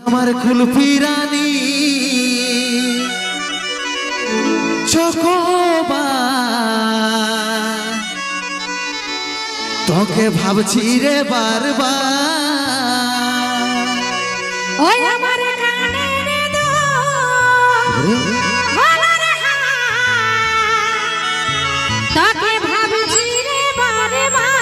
আমার কুলফি রানী চকোবা তোকে ভাবছি রে বারবার ওই আমার কানে রে দো তোকে ভাবছি রে বারবার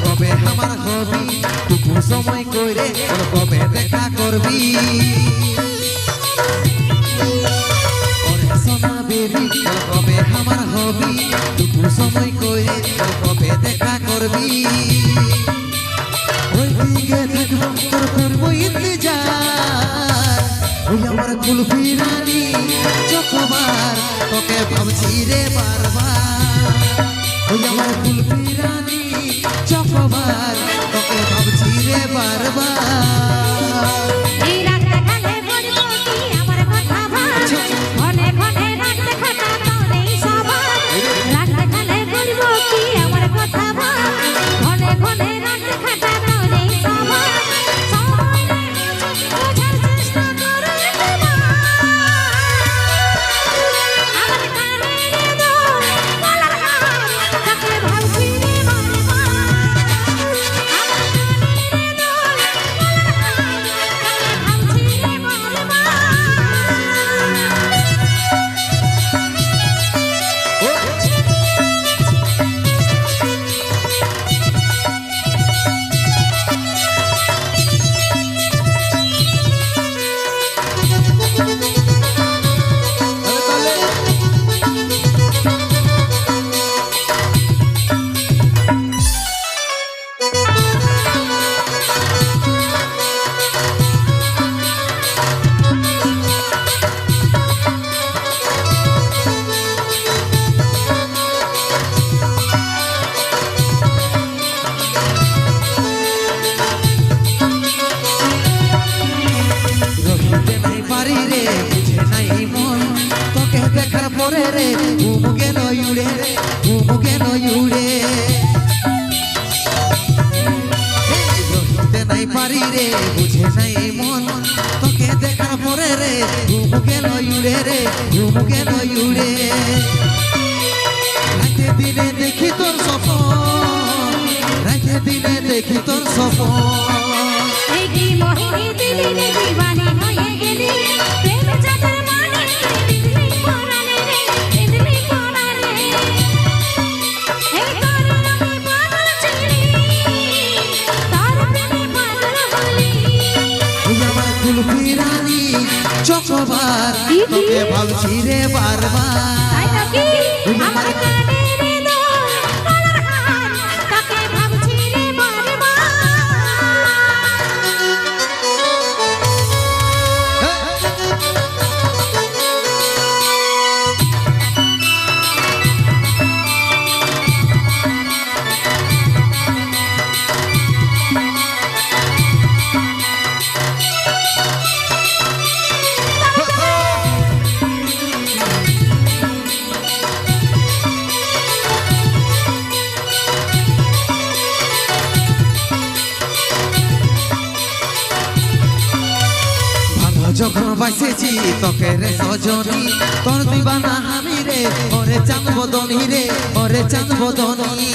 কবে আমার হবি টুকু সময় কইরে কবে দেখা করবি সোনা বেবি কবে আমার হবি টুকু সময় কইরে কবে দেখা করবি ওই দিকে থাকবো তোর করবো ইন্তজার ওই আমার কুলফি রানী চকবার তোকে ভাবছি রে বারবার ওই আমার কুলফি রানী চকবার তোকে ভাবছি রে বারবার এই রাত দেখালে বলবো কি আমার কথা ভাব ঘনে ঘনে রাত দেখাটা তো নেই সবার রাত দেখালে বলবো কি আমার কথা ভাব ঘনে ঘনে রাত দেখাটা তো নেই সবার সময় নেই বোঝার চেষ্টা করে আমার কানে রে দো গলার হার তাকে ভাবছি রে বারবার দেখার পরে রে ঘুমুকে নয় উড়ে রে ঘুমুকে নয় উড়ে রহিতে নাই পারি রে বুঝে নাই মন তোকে দেখার পরে রে ঘুমুকে নয় উড়ে রে ঘুমুকে নয় উড়ে রাতে দিনে দেখি তোর স্বপন রাতে দিনে দেখি তোর স্বপন এই কি মোহিনী দিলি রে দিবানি হয়ে গেলি প্রেম চাঁদের মানে দিলি পরানে রে দিলি পরানে এই তোর আমি পাগল ছিলি তার প্রেমে পাগল হলি ওই আমার কুলফি রানী চকবার তোকে ভাবছি রে বারবার তাই নাকি আমার কানে রে দো গলার হার তাকে ভাবছি রে বারবার যখন বাসেছি তোকে রে সজনী তোর দিবানা আমি রে ওরে চাঁদ বদনী রে ওরে চাঁদ বদনী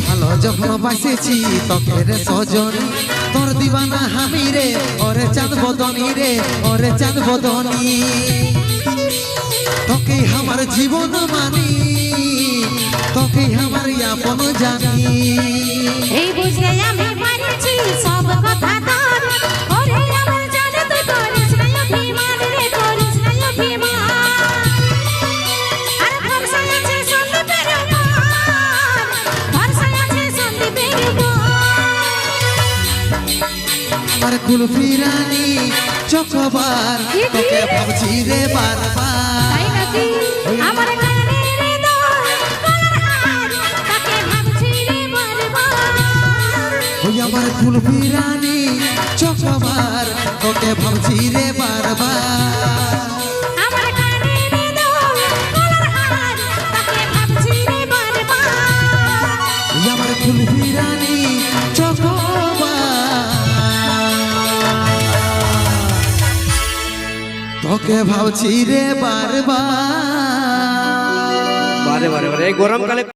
ভালো যখন বাসেছি তোকে রে সজনী তোর দিবানা আমি রে ওরে চাঁদ বদনী রে ওরে চাঁদ বদনী তোকে আমার জীবন মানি তোকে আমার আপন জানি এই বুঝে আমি পারছি সব কথা তোর ওরে আমার জানে তুই করিস না অভিমান রে করিস না কুলফি রানী চকবার তোকে ভাবছি রে বারবার তাই নাকি আমার কানে রে দোল গলার হার তাকে ভাবছি রে বারবার ওই আমার কুলফি রানী চকবার তোকে ভাবছি রে বারবার আমার কানে রে দোল গলার হার তাকে ভাবছি রে বারবার ওই আমার কুলফি রানী চকবার তোকে ভাবছি রে বারবার বারে বারে বারে এই গরমকালে